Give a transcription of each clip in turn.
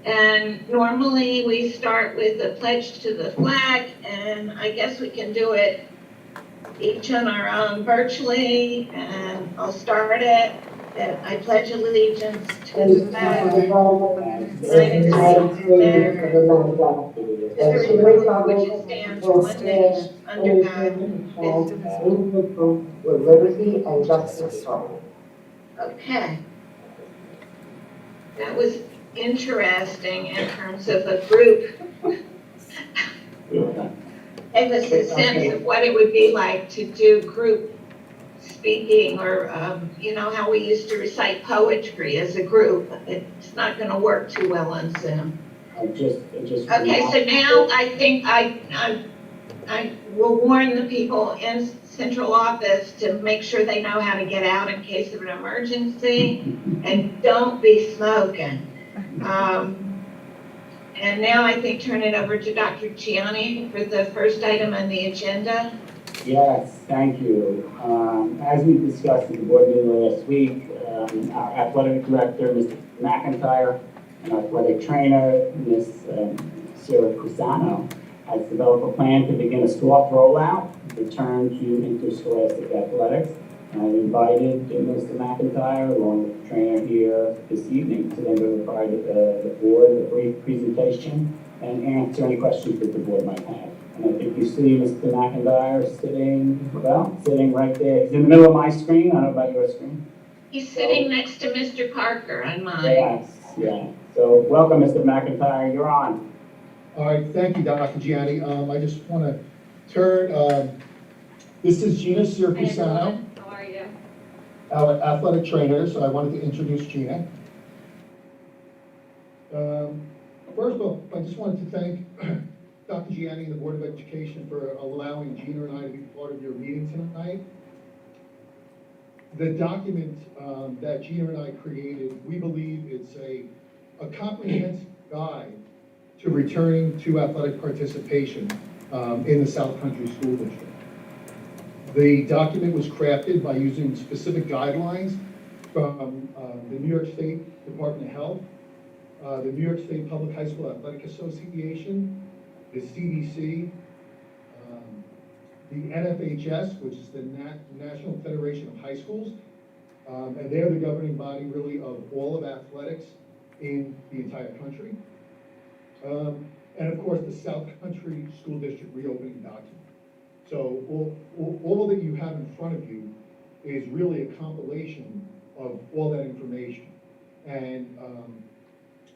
And normally we start with a pledge to the flag, and I guess we can do it each on our own virtually, and I'll start it. That I pledge allegiance to the flag of the United States of America, to the republic which it stands, one nation, under God, indivisible. with liberty and justice for all. Okay. That was interesting in terms of a group. Gave us a sense of what it would be like to do group speaking, or how we used to recite poetry as a group. It's not going to work too well on Zoom. Okay, so now I think I will warn the people in central office to make sure they know how to get out in case of an emergency, and don't be smoking. And now I think turn it over to Dr. Gianni for the first item on the agenda. Yes, thank you. As we discussed at the board meeting last week, our athletic director, Mr. McIntyre, and our athletic trainer, Ms. Sarah Cusano, has developed a plan to begin a soft rollout, return to interscholastic athletics. I've invited Mr. McIntyre, along with the trainer here this evening, to then provide the board a brief presentation and answer any questions that the board might have. And I think you see Mr. McIntyre sitting right there. He's in the middle of my screen. I don't know about your screen. He's sitting next to Mr. Parker on mine. Yes, yeah. So welcome, Mr. McIntyre. You're on. All right, thank you, Dr. Gianni. I just want to turn, this is Gina Sirpisano, How are you? our athletic trainer, so I wanted to introduce Gina. First of all, I just wanted to thank Dr. Gianni and the Board of Education for allowing Gina and I to be part of your meeting tonight. The document that Gina and I created, we believe it's a comprehensive guide to returning to athletic participation in the South Country School District. The document was crafted by using specific guidelines from the New York State Department of Health, the New York State Public High School Athletic Association, the CDC, the NFHS, which is the National Federation of High Schools, and they're the governing body really of all of athletics in the entire country. And of course, the South Country School District reopening document. So all that you have in front of you is really a compilation of all that information. And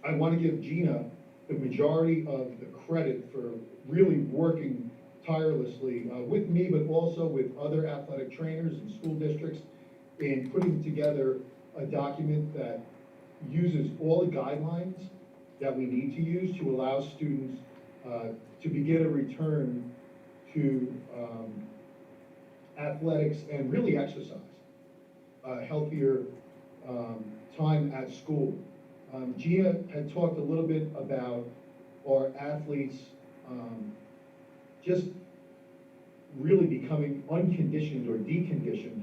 I want to give Gina the majority of the credit for really working tirelessly with me, but also with other athletic trainers and school districts in putting together a document that uses all the guidelines that we need to use to allow students to begin a return to athletics and really exercise, healthier time at school. Gina had talked a little bit about our athletes just really becoming unconditioned or deconditioned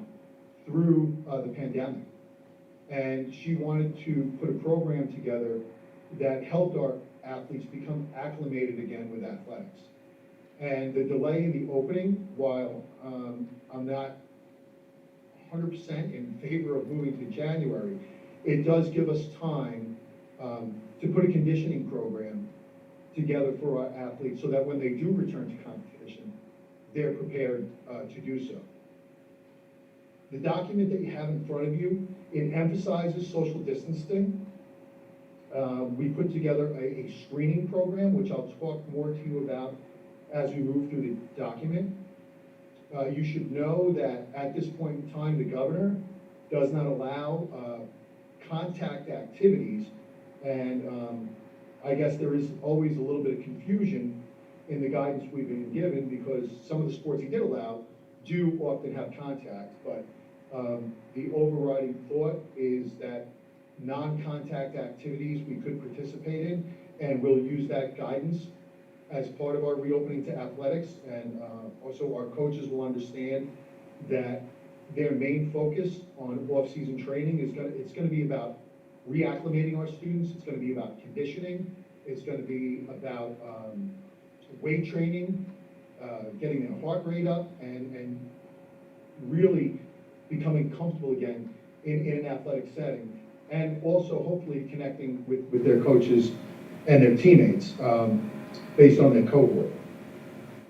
through the pandemic. And she wanted to put a program together that helped our athletes become acclimated again with athletics. And the delay in the opening, while I'm not 100% in favor of moving to January, it does give us time to put a conditioning program together for our athletes so that when they do return to competition, they're prepared to do so. The document that you have in front of you, it emphasizes social distancing. We put together a screening program, which I'll talk more to you about as we move through the document. You should know that at this point in time, the governor does not allow contact activities, and I guess there is always a little bit of confusion in the guidance we've been given, because some of the sports he did allow do often have contact, but the overriding thought is that non-contact activities we could participate in, and we'll use that guidance as part of our reopening to athletics. And also our coaches will understand that their main focus on off-season training is going to be about reacclimating our students, it's gonna be about conditioning, it's gonna be about, weight training, getting their heart rate up, and really becoming comfortable again in an athletic setting. And also hopefully connecting with their coaches and their teammates, based on their cohort.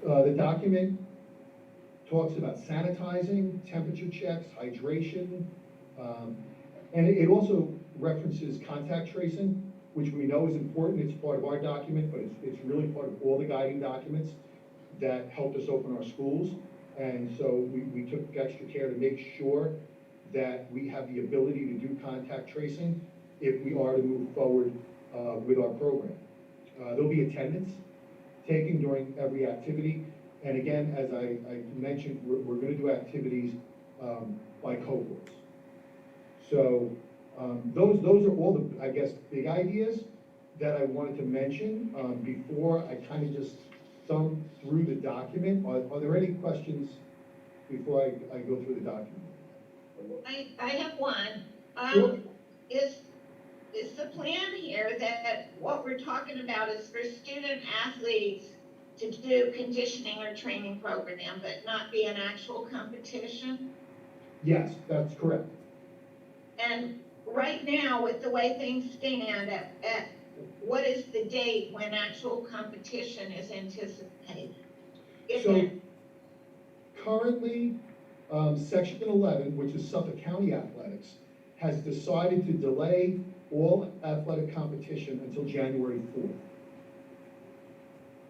The document talks about sanitizing, temperature checks, hydration, and it also references contact tracing, which we know is important. It's part of our document, but it's really part of all the guiding documents that helped us open our schools. And so we took extra care to make sure that we have the ability to do contact tracing if we are to move forward with our program. There'll be attendance taken during every activity. And again, as I mentioned, we're gonna do activities by cohorts. So those are all the, I guess, big ideas that I wanted to mention before I kind of just thumb through the document. Are there any questions before I go through the document? I have one. Sure. Is the plan here that what we're talking about is for student athletes to do conditioning or training program, but not be an actual competition? Yes, that's correct. And right now, with the way things stand, at what is the date when actual competition is anticipated? If So it- currently, Section 11, which is Suffolk County Athletics, has decided to delay all athletic competition until January 4th.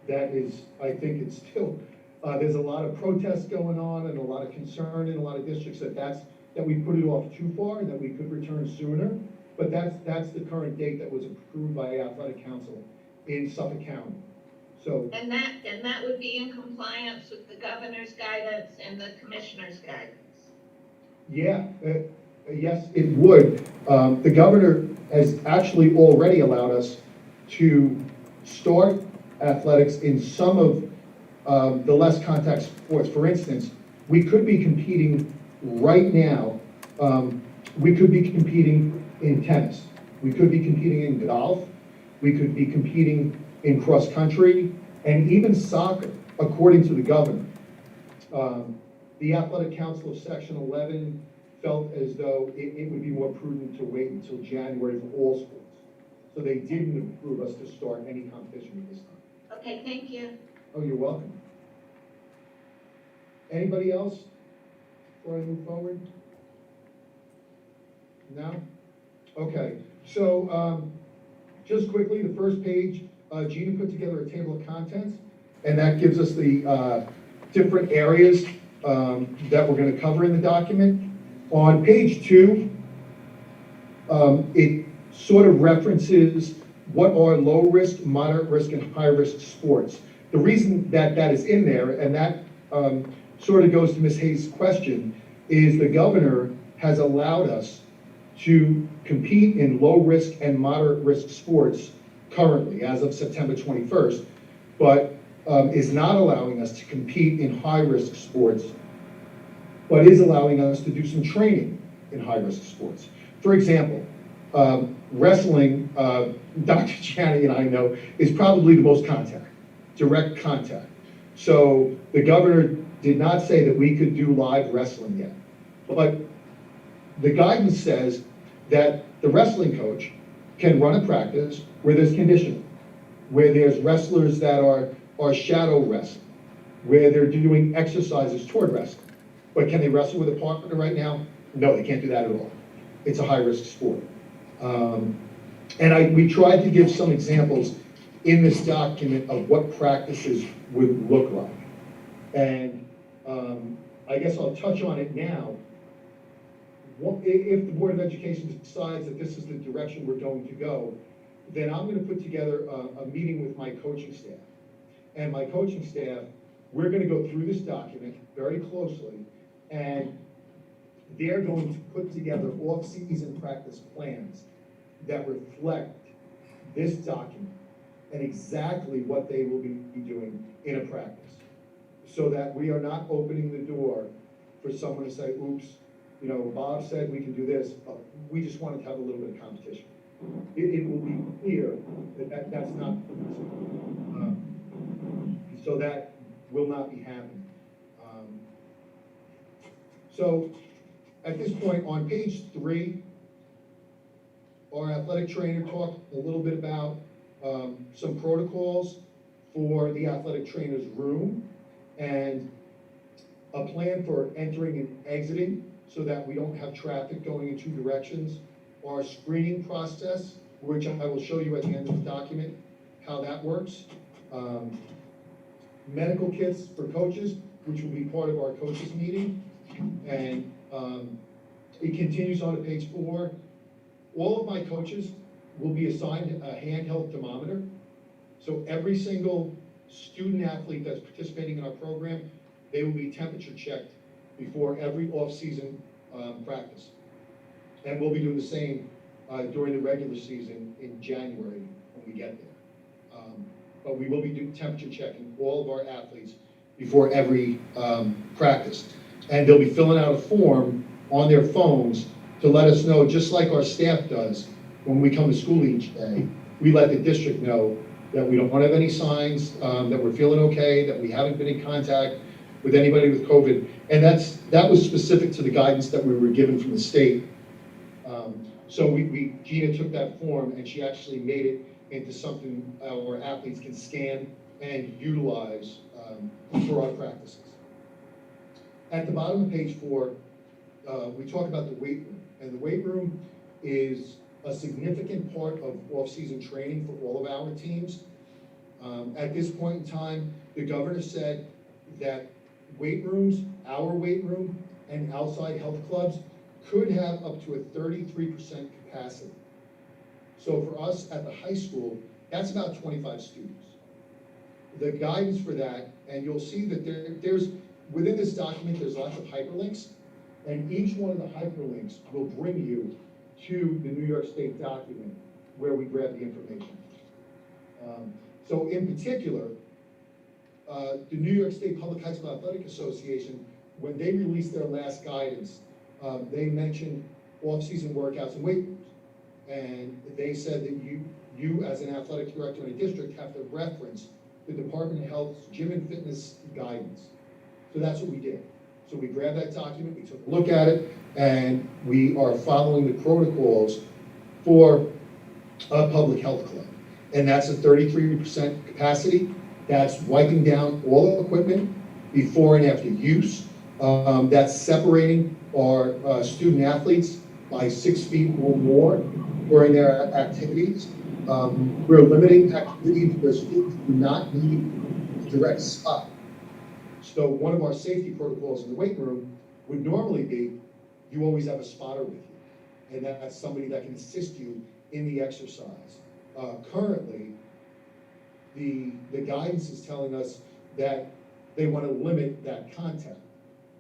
That is, I think it's still, there's a lot of protests going on and a lot of concern in a lot of districts that we put it off too far, that we could return sooner. But that's the current date that was approved by Athletic Council in Suffolk County. So, And that would be in compliance with the governor's guidance and the commissioner's guidance. yeah, yes, it would. The governor has actually already allowed us to start athletics in some of the less contact sports. For instance, we could be competing right now, we could be competing in tennis, we could be competing in golf, we could be competing in cross country, and even soccer, according to the governor. The Athletic Council of Section 11 felt as though it would be more prudent to wait until January for all sports. So they didn't approve us to start any competition at this time. Okay, thank you. Oh, you're welcome. Anybody else before I move forward? No? Okay, so just quickly, the first page, Gina put together a table of contents, and that gives us the different areas that we're gonna cover in the document. On page 2, it sort of references what are low risk, moderate risk, and high risk sports. The reason that that is in there, and that sort of goes to Ms. Hayes' question, is the governor has allowed us to compete in low risk and moderate risk sports currently, as of September 21st, but is not allowing us to compete in high risk sports, but is allowing us to do some training in high risk sports. For example, wrestling, Dr. Janney and I know, is probably the most contact, direct contact. So the governor did not say that we could do live wrestling yet. But the guidance says that the wrestling coach can run a practice where there's conditioning, where there's wrestlers that are shadow wrestling, where they're doing exercises toward wrestling. But can they wrestle with a partner right now? No, they can't do that at all. It's a high-risk sport. And we tried to give some examples in this document of what practices would look like. And I guess I'll touch on it now. If the Board of Education decides that this is the direction we're going to go, then I'm going to put together a meeting with my coaching staff. And my coaching staff, we're going to go through this document very closely, and they're going to put together off-season practice plans that reflect this document and exactly what they will be doing in a practice, so that we are not opening the door for someone to say, oops, you know, Bob said we can do this, we just wanted to have a little bit of competition. it will be clear that that's not, so that will not be happening. So at this point, on page 3, our athletic trainer talked a little bit about some protocols for the athletic trainer's room and a plan for entering and exiting so that we don't have traffic going in 2 directions. Our screening process, which I will show you at the end of the document, how that works. Medical kits for coaches, which will be part of our coaches meeting. And it continues on to page 4. All of my coaches will be assigned a handheld thermometer. So every single student athlete that's participating in our program, they will be temperature checked before every off-season practice. And we'll be doing the same during the regular season in January when we get there. But we will be doing temperature checking all of our athletes before every practice. And they'll be filling out a form on their phones to let us know, just like our staff does when we come to school each day. We let the district know that we don't want to have any signs, that we're feeling okay, that we haven't been in contact with anybody with COVID. And that was specific to the guidance that we were given from the state. So Gina took that form and she actually made it into something our athletes can scan and utilize for our practices. At the bottom of page 4, we talk about the weight room. And the weight room is a significant part of off-season training for all of our teams. At this point in time, the governor said that weight rooms, our weight room, and outside health clubs could have up to a 33% capacity. So for us at the high school, that's about 25 students. The guidance for that, and you'll see that there's within this document, there's lots of hyperlinks, and each one of the hyperlinks will bring you to the New York State document where we grab the information. So in particular, the New York State Public High School Athletic Association, when they released their last guidance, they mentioned off-season workouts and weight rooms. And they said that you as an athletic director in a district have to reference the Department of Health's gym and fitness guidance. So that's what we did. So we grabbed that document, we took a look at it, and we are following the protocols for a public health club. And that's a 33% capacity. That's wiping down all equipment before and after use. That's separating our student athletes by 6 feet or more during their activities. We're limiting activities where students do not need a direct spot. So one of our safety protocols in the weight room would normally be, you always have a spotter with you. And that's somebody that can assist you in the exercise. Currently, the guidance is telling us that they want to limit that contact.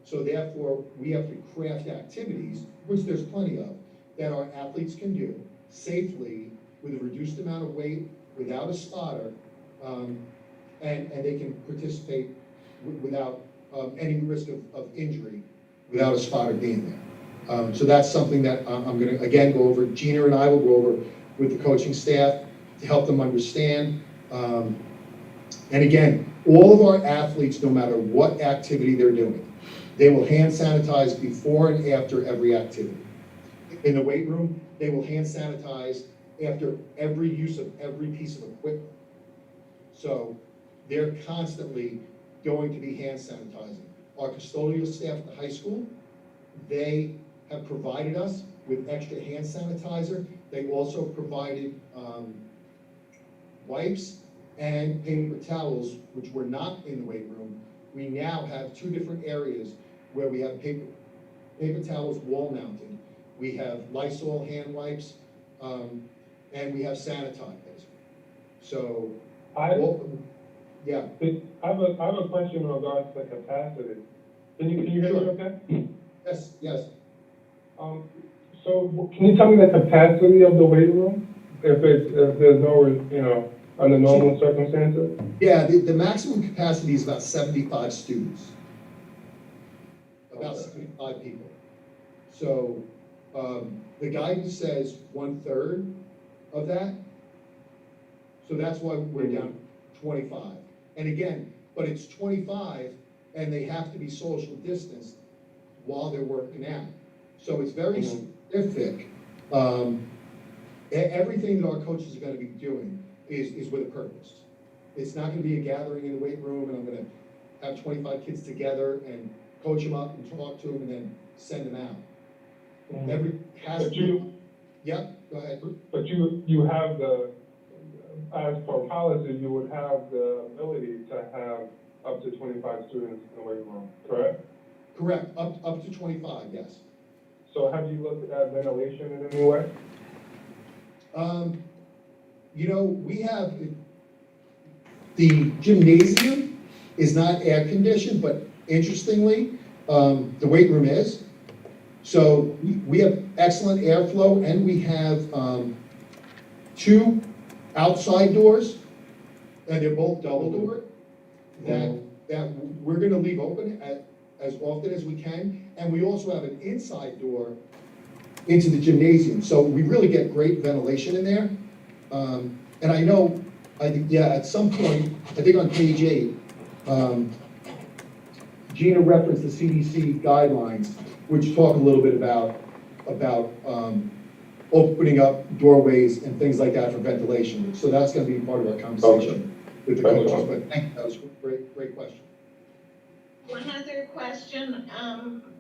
So therefore, we have to craft activities, which there's plenty of, that our athletes can do safely with a reduced amount of weight, without a spotter, and they can participate without any risk of injury, without a spotter being there. So that's something that I'm going to, again, go over. Gina and I will go over with the coaching staff to help them understand. And again, all of our athletes, no matter what activity they're doing, they will hand sanitize before and after every activity. In the weight room, they will hand sanitize after every use of every piece of equipment. So they're constantly going to be hand sanitizing. Our custodial staff at the high school, they have provided us with extra hand sanitizer. They also provided wipes and paper towels, which were not in the weight room. We now have 2 different areas where we have paper towels wall mounted. We have Lysol hand wipes, and we have sanitizers. So, yeah. I have a question in regards to capacity. Can you hear me okay? Yes. So can you tell me the capacity of the weight room? If there's no, under normal circumstances? Yeah, the maximum capacity is about 75 students. About 75 people. So, the guidance says 1/3 of that. So that's why we're down 25. And again, but it's 25 and they have to be social distanced while they're working out. So it's very specific. Everything that our coaches are gonna be doing is with a purpose. It's not gonna be a gathering in the weight room and I'm gonna have 25 kids together and coach them up and talk to them and then send them out. Every, has But to, you, yep, go ahead. but you have the, as per policy, you would have the ability to have up to 25 students in the weight room, correct? Correct, up to 25, yes. So have you looked at ventilation in any way? You know, we have, the gymnasium is not air conditioned, but interestingly, the weight room is. So we have excellent airflow and we have, 2 outside doors, and they're both double door, that we're gonna leave open as often as we can. And we also have an inside door into the gymnasium, so we really get great ventilation in there. And I know, at some point, I think on page 8, Gina referenced the CDC guidelines, which talk a little bit about opening up doorways and things like that for ventilation. So that's gonna be part of our conversation with the coaches, but thank you, that was a great question. One other question,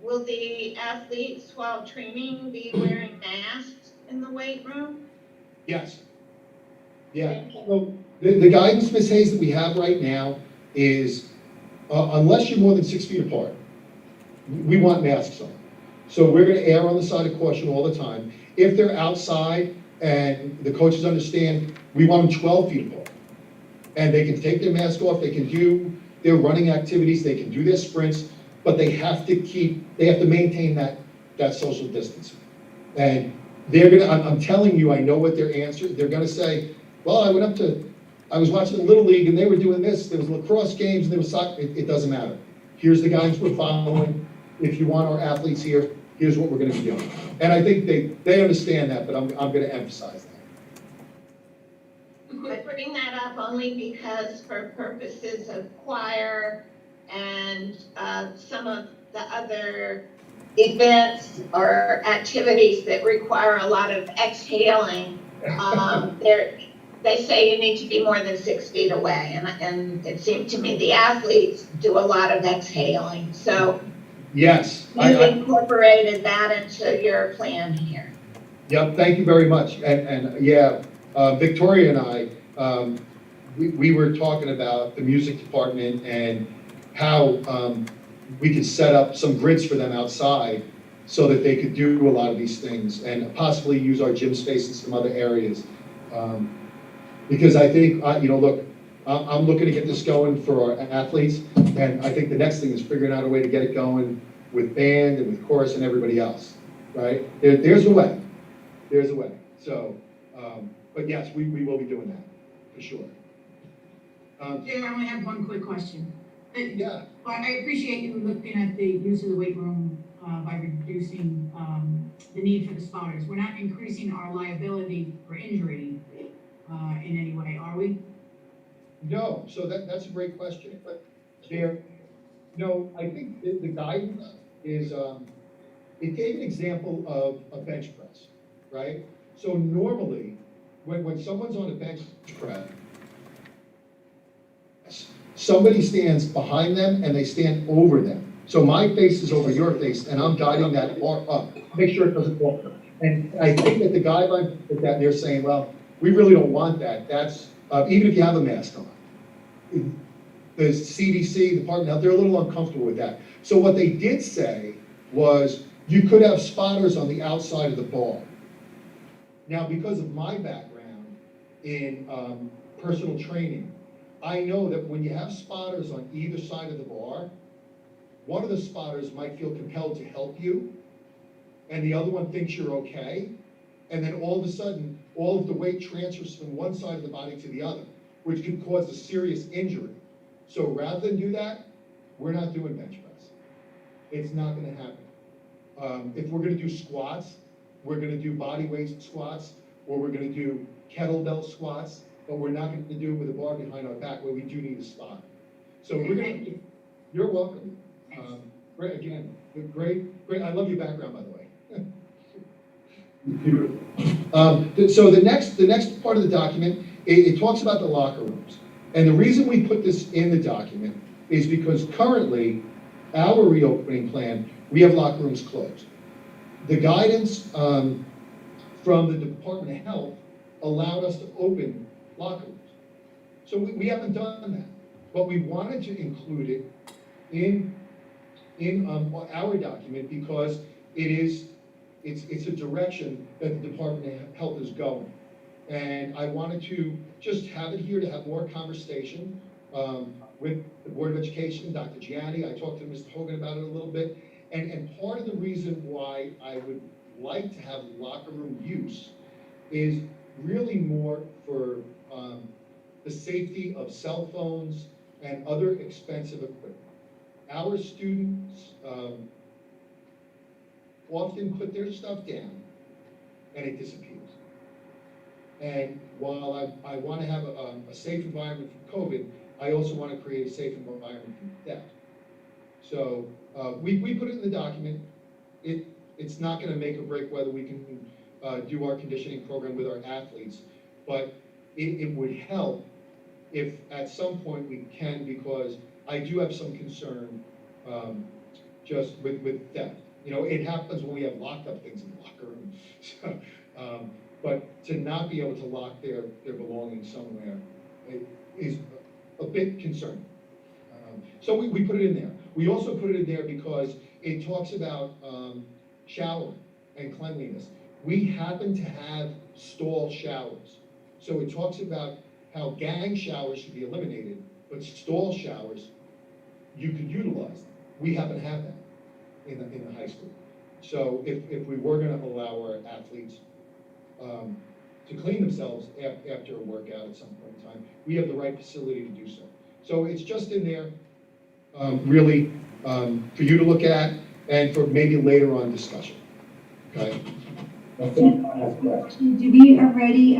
will the athletes while training be wearing masks in the weight room? Yes. Yeah, Thank you. so the guidance, Ms. Hayes, that we have right now is, unless you're more than 6 feet apart, we want masks on. So we're gonna err on the side of caution all the time. If they're outside and the coaches understand, we want them 12 feet apart. And they can take their mask off, they can do their running activities, they can do their sprints, but they have to maintain that social distancing. And they're gonna, I'm telling you, I know what their answer, they're gonna say, well, I was watching the Little League and they were doing this, there was lacrosse games and there was soccer, it doesn't matter. Here's the guidance we're following. If you want our athletes here, here's what we're gonna be doing. And I think they understand that, but I'm gonna emphasize that. I bring that up only because for purposes of choir and some of the other events or activities that require a lot of exhaling, they say you need to be more than 6 feet away. And it seemed to me the athletes do a lot of exhaling. So Yes. you incorporated that into your plan here. Yep, thank you very much. And yeah, Victoria and I, we were talking about the music department and how we could set up some grids for them outside so that they could do a lot of these things and possibly use our gym space in some other areas. Because I think, look, I'm looking to get this going for our athletes, and I think the next thing is figuring out a way to get it going with band and with chorus and everybody else, right? There's a way. There's a way. So, but yes, we will be doing that, for sure. Chair, I only have one quick question. Yeah, Well, I appreciate you looking at the use of the weight room by reducing the need for the spotters. We're not increasing our liability for injury in any way, are we? no, so that's a great question, but I think the guidance is, it gave an example of a bench press, right? So normally, when someone's on a bench press, somebody stands behind them and they stand over them. So my face is over your face and I'm guiding that bar up, make sure it doesn't fall. And I think that the guideline, that they're saying, well, we really don't want that. That's, even if you have a mask on. The CDC, the Department of Health, they're a little uncomfortable with that. So what they did say was, you could have spotters on the outside of the bar. Now, because of my background in personal training, I know that when you have spotters on either side of the bar, one of the spotters might feel compelled to help you, and the other one thinks you're okay, and then all of a sudden, all of the weight transfers from one side of the body to the other, which could cause a serious injury. So rather than do that, we're not doing bench press. It's not gonna happen. If we're gonna do squats, we're gonna do body weight squats, or we're gonna do kettlebell squats, but we're not gonna do it with a bar behind our back where we do need a spot. So we're gonna, Thank you. you're welcome. Great, again, great, I love your background, by the way. So the next part of the document, it talks about the locker rooms. And the reason we put this in the document is because currently, our reopening plan, we have locker rooms closed. The guidance from the Department of Health allowed us to open locker rooms. So we haven't done that, but we wanted to include it in our document because it's a direction that the Department of Health is going. And I wanted to just have it here to have more conversation with the Board of Education, Dr. Gianni. I talked to Mr. Hogan about it a little bit. And part of the reason why I would like to have locker room use is really more for the safety of cell phones and other expensive equipment. Our students often put their stuff down and it disappears. And while I want to have a safe environment from COVID, I also want to create a safe environment from theft. So we put it in the document. It's not going to make or break whether we can do our conditioning program with our athletes, but it would help if at some point we can, because I do have some concern just with theft. You know, it happens when we have locked up things in the locker room. So, but to not be able to lock their belongings somewhere is a bit concerning. So we put it in there. We also put it in there because it talks about shower and cleanliness. We happen to have stall showers. So it talks about how gang showers should be eliminated, but stall showers, you could utilize them. We happen to have that in the high school. So if we were gonna allow our athletes to clean themselves after a workout at some point in time, we have the right facility to do so. So it's just in there, really, for you to look at and for maybe later on discussion, okay? Let's see if anyone has questions. Do we already,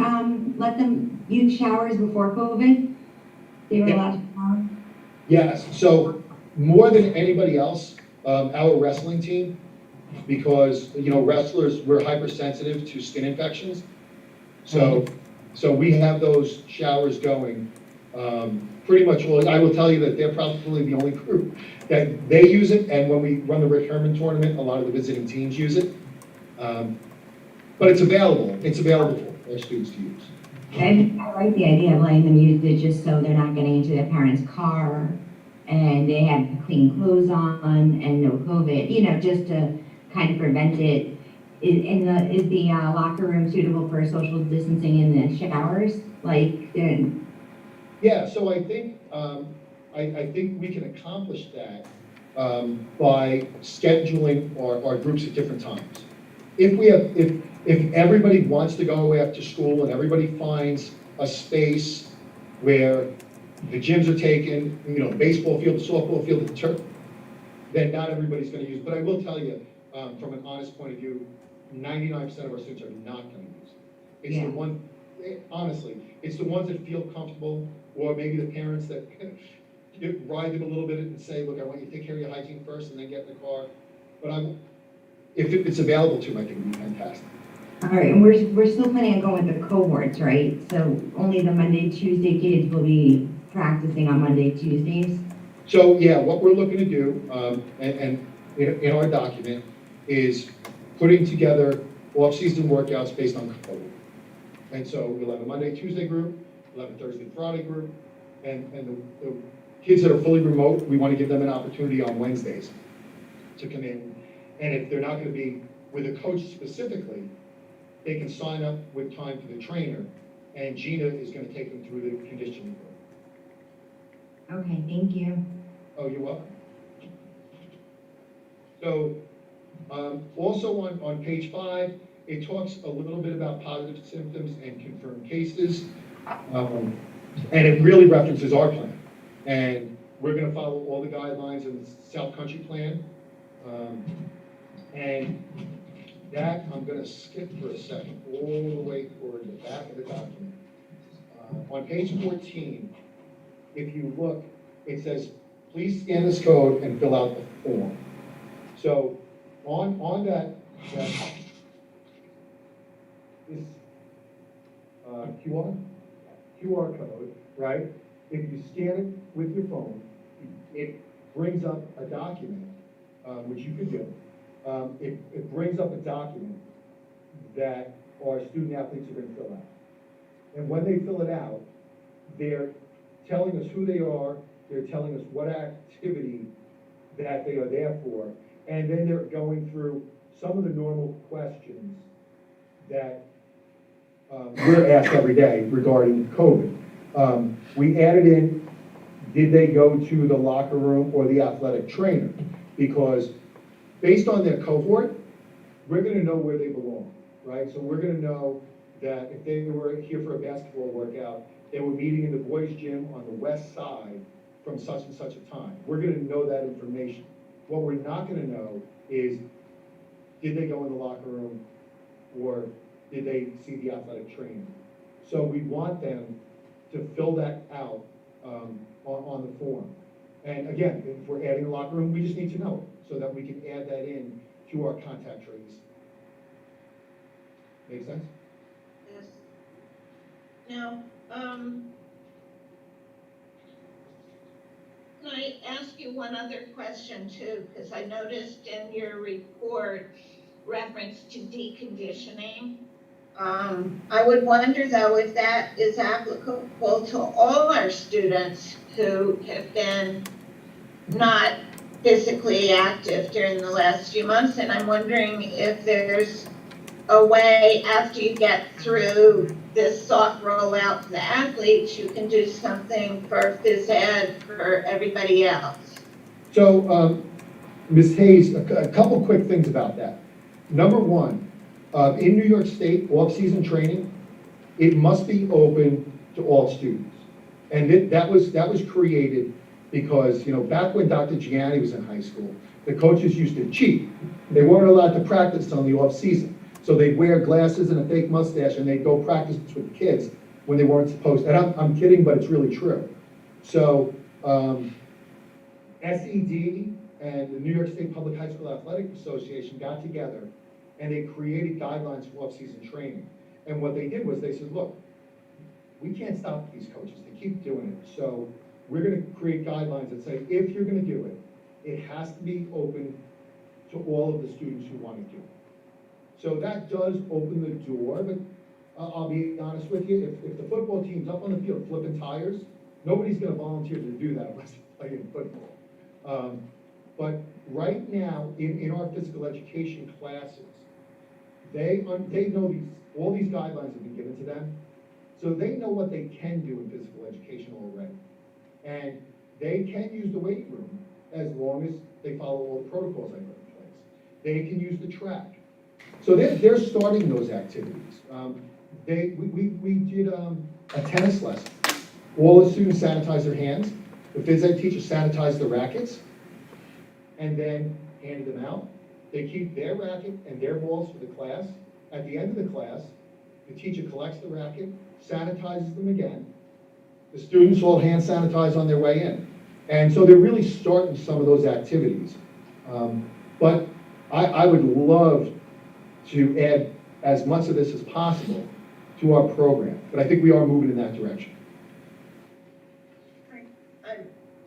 let them use showers before COVID? They were Yeah. allowed to shower? Yes, so more than anybody else, our wrestling team, because, you know, wrestlers, we're hypersensitive to skin infections. So we have those showers going, pretty much, well, I will tell you that they're probably the only group that they use it, and when we run the Rick Herman tournament, a lot of the visiting teams use it. But it's available for our students to use. I like the idea of letting them use it just so they're not getting into their parents' car and they have clean clothes on and no COVID, you know, just to kind of prevent it. Is the locker room suitable for social distancing in the showers? Like, Yeah, so I think, I think we can accomplish that by scheduling our groups at different times. If everybody wants to go after school and everybody finds a space where the gyms are taken, you know, the baseball field, the softball field, the turf, then not everybody's gonna use it. But I will tell you, from an honest point of view, 99% of our students are not gonna use it. It's Yeah. the one, honestly, it's the ones that feel comfortable, or maybe the parents that ride them a little bit and say, look, I want you to take care of your hygiene first and then get in the car. But if it's available to them, I think it'd be fantastic. all right, and we're still planning on going with the cohorts, right? So only the Monday, Tuesday kids will be practicing on Monday, Tuesdays? So, yeah, what we're looking to do, and in our document, is putting together off-season workouts based on COVID. And so we'll have a Monday, Tuesday group, we'll have a Thursday, Friday group, and the kids that are fully remote, we want to give them an opportunity on Wednesdays to come in. And if they're not going to be with a coach specifically, they can sign up with time for the trainer, and Gina is going to take them through the conditioning program. Okay, thank you. Oh, you're welcome. So, also on page 5, it talks a little bit about positive symptoms and confirmed cases. And it really references our plan. And we're gonna follow all the guidelines in the South Country plan. And that, I'm gonna skip for a second, all the way toward the back of the document. On page 14, if you look, it says, please scan this code and fill out the form. So on that this QR code, right? If you scan it with your phone, it brings up a document, which you could do. It brings up a document that our student athletes are gonna fill out. And when they fill it out, they're telling us who they are, they're telling us what activity that they are there for, and then they're going through some of the normal questions that we're asked every day regarding COVID. We added in, did they go to the locker room or the athletic trainer? Because based on their cohort, we're gonna know where they belong, right? So we're gonna know that if they were here for a basketball workout, they were meeting in the boys' gym on the west side from such and such a time. We're gonna know that information. What we're not gonna know is, did they go in the locker room or did they see the athletic trainer? So we want them to fill that out on the form. And again, if we're adding a locker room, we just need to know it so that we can add that in to our contact trace. Make sense? Yes. Now, can I ask you one other question too? Because I noticed in your report reference to deconditioning. I would wonder though if that is applicable to all our students who have been not physically active during the last few months, and I'm wondering if there's a way after you get through this soft rollout for the athletes, you can do something for phys ed for everybody else. So, Ms. Hayes, a couple quick things about that. Number one, in New York State, off-season training, it must be open to all students. And that was created because, you know, back when Dr. Gianni was in high school, the coaches used to cheat. They weren't allowed to practice on the off-season. So they'd wear glasses and a fake mustache and they'd go practice with the kids when they weren't supposed to. And I'm kidding, but it's really true. So, SED and the New York State Public High School Athletic Association got together and they created guidelines for off-season training. And what they did was they said, look, we can't stop these coaches, they keep doing it. So we're gonna create guidelines that say, if you're gonna do it, it has to be open to all of the students who wanna do it. So that does open the door, but I'll be honest with you, if the football team's up on the field flipping tires, nobody's gonna volunteer to do that unless they're playing football. But right now, in our physical education classes, they know all these guidelines have been given to them, so they know what they can do in physical education already. And they can use the weight room as long as they follow all the protocols I put in place. They can use the track. So they're starting those activities. We did a tennis lesson. All the students sanitized their hands. The phys ed teacher sanitized the rackets and then handed them out. They keep their racket and their balls for the class. At the end of the class, the teacher collects the racket, sanitizes them again. The students all hand sanitize on their way in. And so they're really starting some of those activities. But I would love to add as much of this as possible to our program. But I think we are moving in that direction.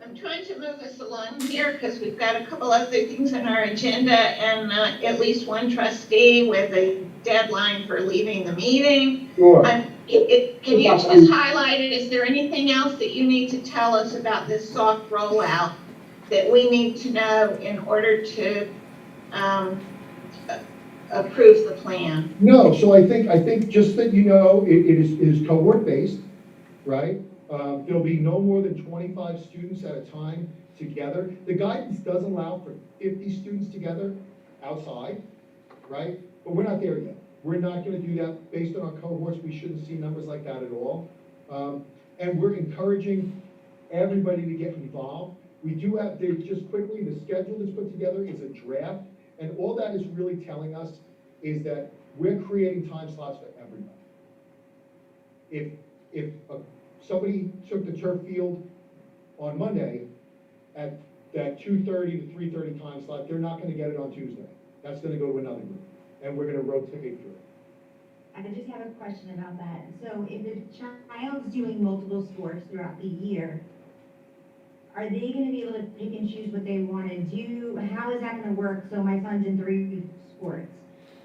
I'm trying to move us along here because we've got a couple other things on our agenda and at least one trustee with a deadline for leaving the meeting. Sure. Can you just highlight it? Is there anything else that you need to tell us about this soft rollout that we need to know in order to approve the plan? No, so I think just that you know, it is cohort-based, right? There'll be no more than 25 students at a time together. The guidance does allow for 50 students together outside, right? But we're not there yet. We're not gonna do that based on our cohorts. We shouldn't see numbers like that at all. And we're encouraging everybody to get involved. We do have, just quickly, the schedule that's put together is a draft, and all that is really telling us is that we're creating time slots for everybody. If somebody took the turf field on Monday at that 2:30 to 3:30 time slot, they're not gonna get it on Tuesday. That's gonna go to another group, and we're gonna rotate through it. I just have a question about that. So if a child's doing multiple sports throughout the year, are they gonna be able to pick and choose what they wanna do? How is that gonna work? So my son's in 3 sports.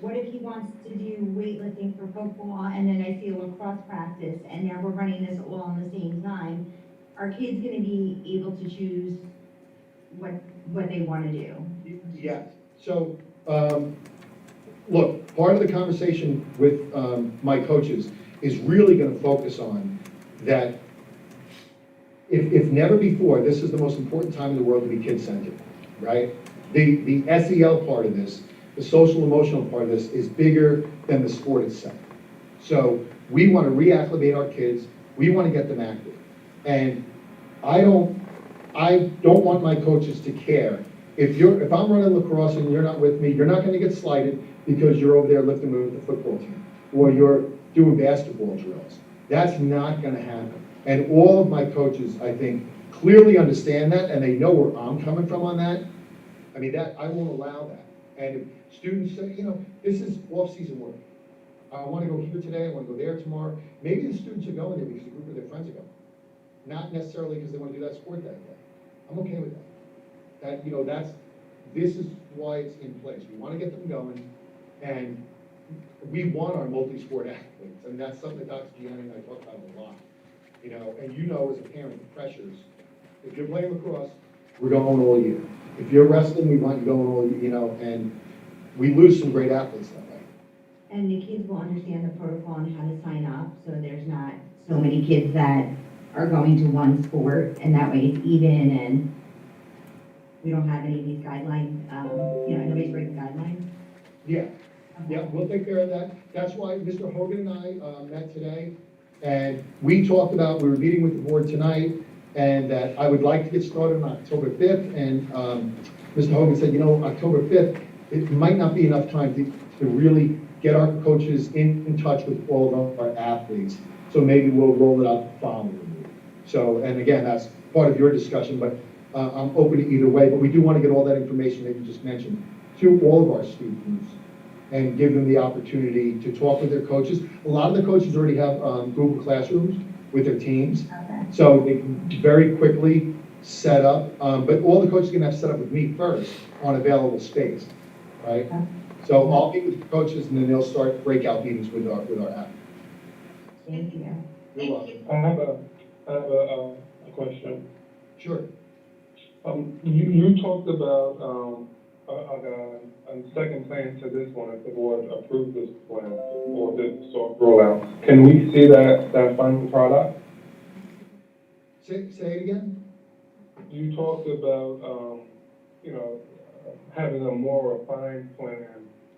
What if he wants to do weightlifting for football, and then I see a lacrosse practice, and now we're running this all on the same time? Are kids gonna be able to choose what they wanna do? Yes, so, look, part of the conversation with my coaches is really gonna focus on that if never before, this is the most important time in the world to be kid-centered, right? The SEL part of this, the social emotional part of this is bigger than the sport itself. So we want to reacclimate our kids, we want to get them active. And I don't want my coaches to care. If I'm running lacrosse and you're not with me, you're not gonna get slighted because you're over there lifting with the football team, or you're doing basketball drills. That's not gonna happen. And all of my coaches, I think, clearly understand that, and they know where I'm coming from on that. I mean, I won't allow that. And if students say, this is off-season work. I wanna go here today, I wanna go there tomorrow. Maybe the students are going there because a group of their friends are going. Not necessarily because they wanna do that sport that day. I'm okay with that. This is why it's in place. We wanna get them going, and we want our multi-sport athletes. And that's something that Dr. Gianni and I talk about a lot. And as a parent, the pressures. If you're playing lacrosse, we're going all year. If you're wrestling, we want you going all year, and we lose some great athletes that way. And the kids will understand the protocol and how to sign up, so there's not so many kids that are going to one sport, and that way it's even, and we don't have any of these guidelines, nobody's breaking guidelines. Yeah, we'll take care of that. That's why Mr. Hogan and I met today, and we talked about, we were meeting with the board tonight, and that I would like to get started on October 5th, and Mr. Hogan said, October 5th, it might not be enough time to really get our coaches in touch with all of our athletes, so maybe we'll roll it out the following week. So, and again, that's part of your discussion, but I'm open to either way, but we do want to get all that information that you just mentioned to all of our students and give them the opportunity to talk with their coaches. A lot of the coaches already have Google Classrooms with their teams, Okay. so they can very quickly set up, but all the coaches are going to have to set up with me first on available space, right? Okay. So I'll meet with the coaches, and then they'll start breakout meetings with our athletes. Thank you. You're welcome. I have a question. Sure. You talked about, a second plan to this one, if the board approves this plan, or this sort of rollout. Can we see that final product? Say it again? You talked about, having a more refined plan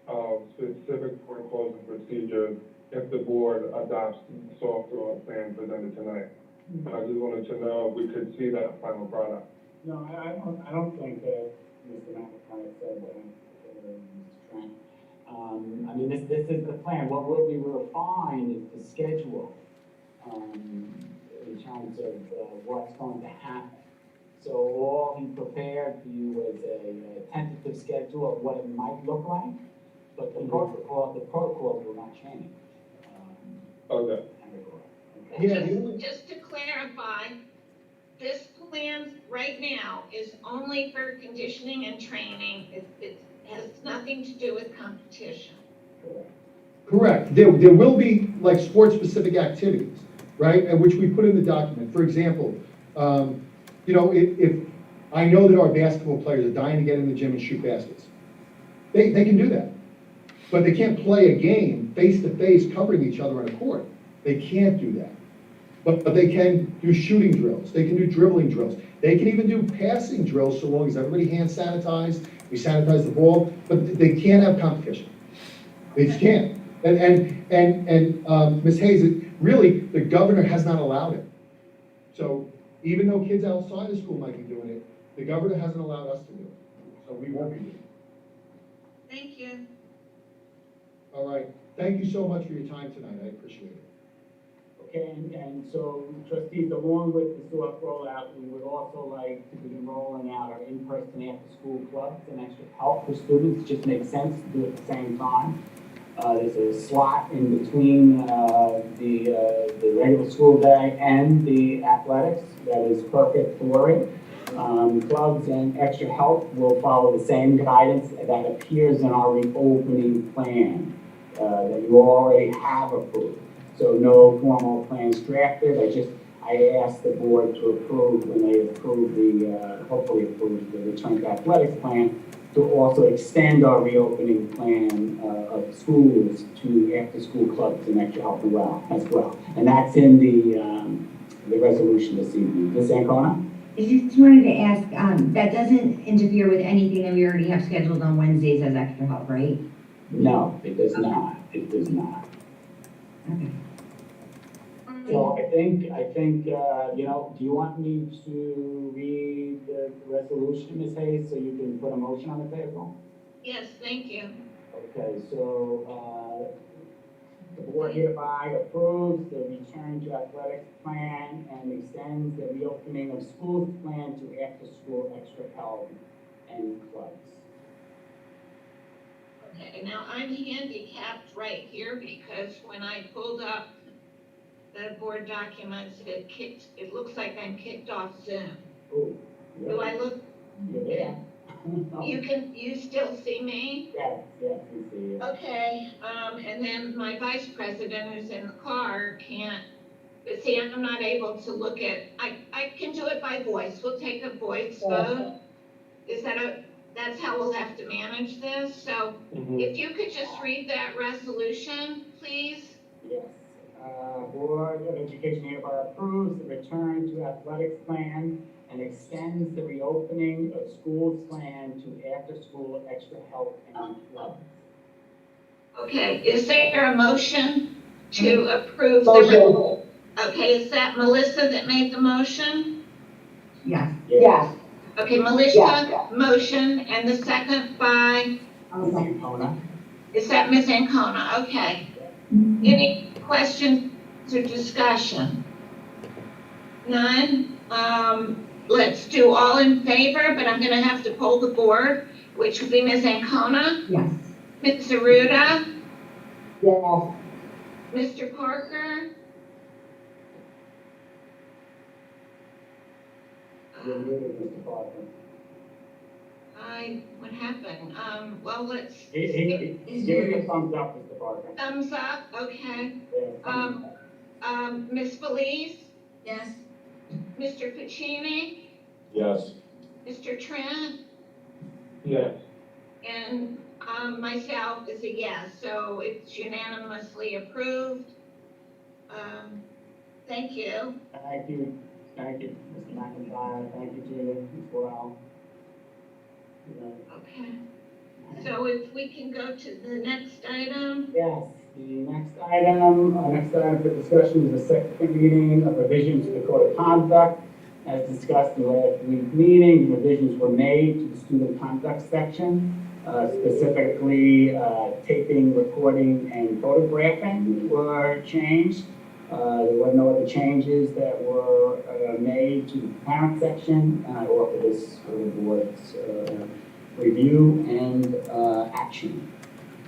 of specific protocols and procedures if the board adopts the software plan presented tonight. I just wanted to know if we could see that final product. No, I don't think that Mr. McIntyre said that, Mr. Trent. This is the plan. What will be refined is the schedule, in terms of what's going to happen. So all he prepared for you was a tentative schedule of what it might look like, but the protocols will not change. Okay. Yeah. Just to clarify, this plan right now is only for conditioning and training. It has nothing to do with competition. Correct. There will be like sport-specific activities, right, and which we put in the document. For example, if I know that our basketball players are dying to get in the gym and shoot baskets, they can do that. But they can't play a game face-to-face covering each other on a court. They can't do that. But they can do shooting drills. They can do dribbling drills. They can even do passing drills so long as everybody hand sanitized, we sanitize the ball, but they can't have competition. They just can't. And Ms. Hayes, really, the governor has not allowed it. So even though kids outside of school might be doing it, the governor hasn't allowed us to do it. So we won't be doing it. Thank you. All right, thank you so much for your time tonight, I appreciate it. Okay, and so trustees, along with the soft rollout, we would also like to begin rolling out our in-person after-school clubs and extra help for students. It just makes sense to do it at the same time. There's a slot in between the regular school day and the athletics that is perfect for it. Clubs and extra help will follow the same guidance that appears in our reopening plan that you already have approved. So no formal plans drafted. I asked the board to approve when they approve hopefully approve the return to athletics plan, to also extend our reopening plan of schools to after-school clubs and extra help as well. And that's in the resolution this evening. Ms. Ancona? I just wanted to ask, that doesn't interfere with anything that we already have scheduled on Wednesdays as extra help, right? No, it does not. It does not. Okay. So I think, do you want me to read the resolution, Ms. Hayes, so you can put a motion on the table? Yes, thank you. Okay, so, the board hereby approves the return to athletics plan and extends the reopening of schools plan to after-school extra help and clubs. Okay, now I'm handicapped right here because when I pulled up the board documents, it looks like I'm kicked off Zoom. Oh, Do I look, You're there. you still see me? Yes, we see you. Okay, and then my vice president who's in the car can't, but see, I'm not able to look at, I can do it by voice. We'll take a voice vote. That's how we'll have to manage this. So if you could just read that resolution, please. Yes. Board of Education hereby approves the return to athletics plan and extends the reopening of schools plan to after-school extra help and clubs. Okay, is there a motion to approve the? Okay, is that Melissa that made the motion? Yes. Yes. Okay, Melissa, motion, and the second by, Ms. Ancona? is that Ms. Ancona? Okay. Any questions or discussion? None? Let's do all in favor, but I'm gonna have to poll the board, which would be Ms. Ancona, Yes. Ms. Zaruda, Yes. Mr. Parker. You're muted, Mr. Parker. What happened? Well, let's, Give me a thumbs up, Mr. Parker. thumbs up, okay. Yeah, thumbs up. Ms. Felice, Yes. Mr. Pacini, Yes. Mr. Trent, Yes. and, myself is a yes, so it's unanimously approved. Thank you. Thank you, Mr. McIntyre, thank you, Judith, as well. Okay. So if we can go to the next item. Yes, the next item for discussion is a second reading of revision to the Code of Conduct. As discussed in the last week's meeting, revisions were made to the student conduct section, specifically taping, recording, and photographing were changed. There were no other changes that were made to the parent section. I offer this for the board's review and action.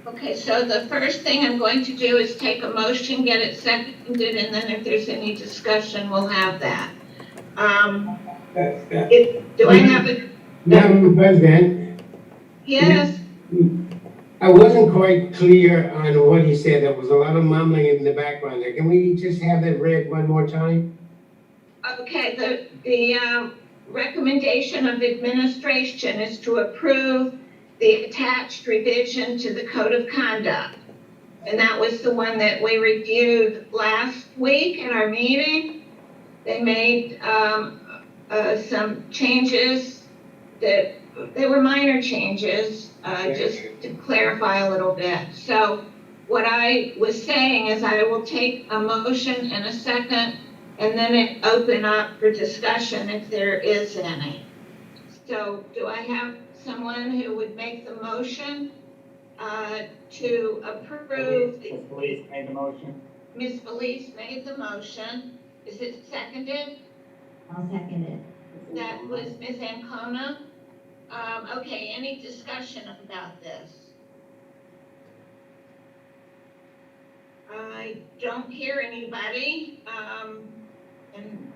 Okay, so the first thing I'm going to do is take a motion, get it seconded, and then if there's any discussion, we'll have that. Do I have a, Madam President, yes? I wasn't quite clear on what he said. There was a lot of mumbling in the background there. Can we just have that read one more time? Okay, the recommendation of administration is to approve the attached revision to the Code of Conduct. And that was the one that we reviewed last week at our meeting. They made some changes that, they were minor changes, just to clarify a little bit. So what I was saying is I will take a motion and a second and then it open up for discussion if there is any. So do I have someone who would make the motion? to approve. Ms. Felice made the motion. Ms. Felice made the motion. Is it seconded? I'll second it. That was Ms. Ancona. Okay, any discussion about this? I don't hear anybody, and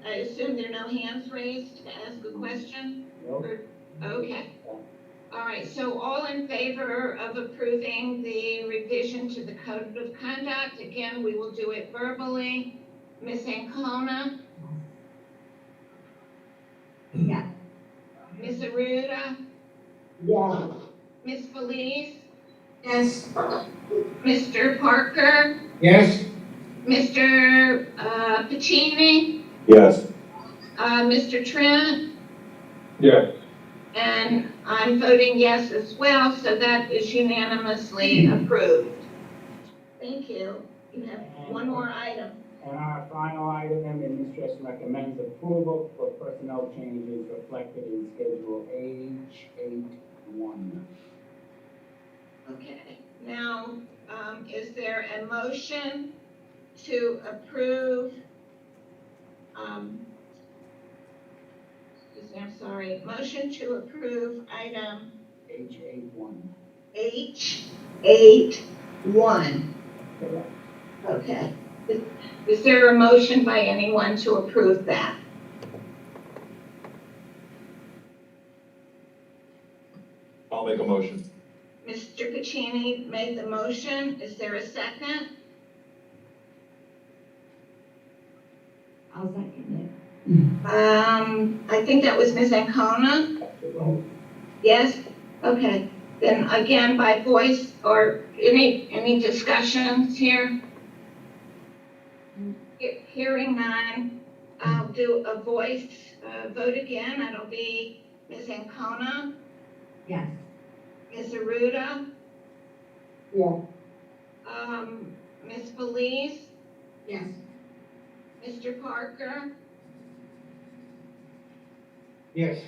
I assume there are no hands raised to ask a question? Nope. Okay. All right, so all in favor of approving the revision to the code of conduct? Again, we will do it verbally. Ms. Ancona? Yeah. Ms. Aruda? Yeah. Ms. Felice? Yes. Mr. Parker? Yes? Mr. Pacini? Yes. Mr. Trent? Yes. And I'm voting yes as well, so that is unanimously approved. Thank you. You have one more item. And our final item, administration recommends approval for personnel changes reflected in Schedule H8-1. Okay, now, is there a motion to approve, I'm sorry, motion to approve item H8-1. H8-1? Okay. Is there a motion by anyone to approve that? I'll make a motion. Mr. Pacini made the motion. Is there a second? I'll second I think that was Ms. Ancona. Yes? Okay. Then again, by voice or any discussions here? Hearing none, I'll do a voice vote again. It'll be Ms. Ancona, it. Yes. Ms. Aruda, Yeah. Ms. Felice, Yes. Mr. Parker, Yes.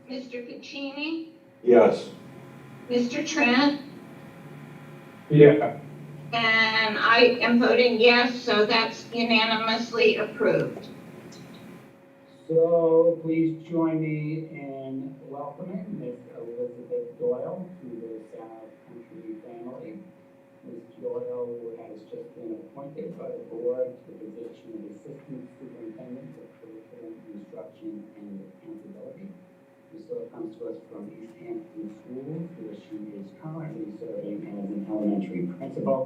Mr. Pacini, Yes. Mr. Trent, Yeah. and I am voting yes, so that's unanimously approved. So please join me in welcoming Ms. Elizabeth Doyle to the South Country family. Ms. Doyle has just been appointed by the board to the position of Assistant Superintendent of Curriculum, Instruction, and Accountability. Ms. Doyle comes to us from East Hampton Schools, where she is currently serving as an elementary principal,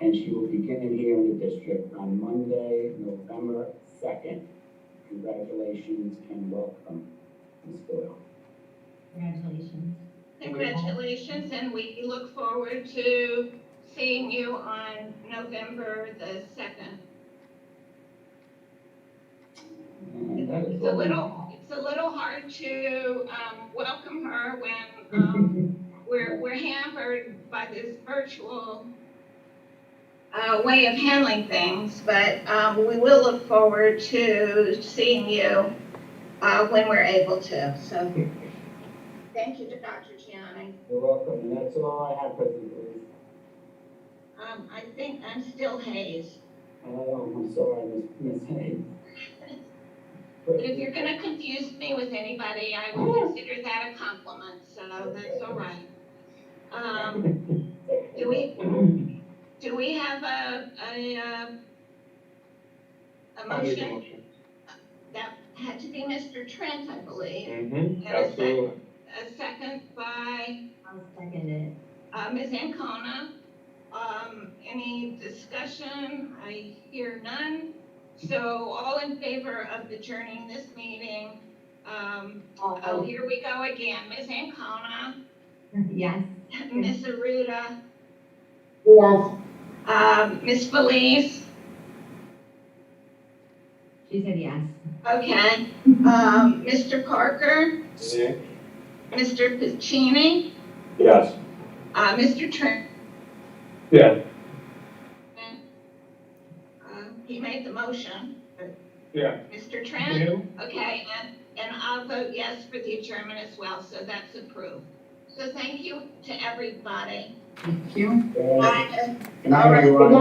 and she will begin here in the district on Monday, November 2nd. Congratulations and welcome, Ms. Doyle. Congratulations. Congratulations, and we look forward to seeing you on November the 2nd. And that is It's all. a little hard to welcome her when we're hampered by this virtual way of handling things, but we will look forward to seeing you when we're able to. So thank you to Dr. Gianni. You're welcome, and that's all I have, President Ruiz. I think I'm still Hayes. Oh, I'm sorry, Ms. Hayes. But if you're gonna confuse me with anybody, I would consider that a compliment, so that's all right. Do we have a I'll make a motion? motion. That had to be Mr. Trent, I believe. Mm-hmm. Absolutely. A second by I'll second it. Ms. Ancona. Any discussion? I hear none. So all in favor of adjourning this meeting? Oh, here we go again. Ms. Ancona, Yes. Ms. Aruda, Yes. Ms. Felice. She said yes. Okay. Mr. Parker, Yeah. Mr. Pacini, Yes. Mr. Trent. Yeah. He made the motion. Yeah. Mr. Trent? Him? Okay, and I'll vote yes for the adjournment as well, so that's approved. So thank you to everybody. Thank you. Good night, everyone.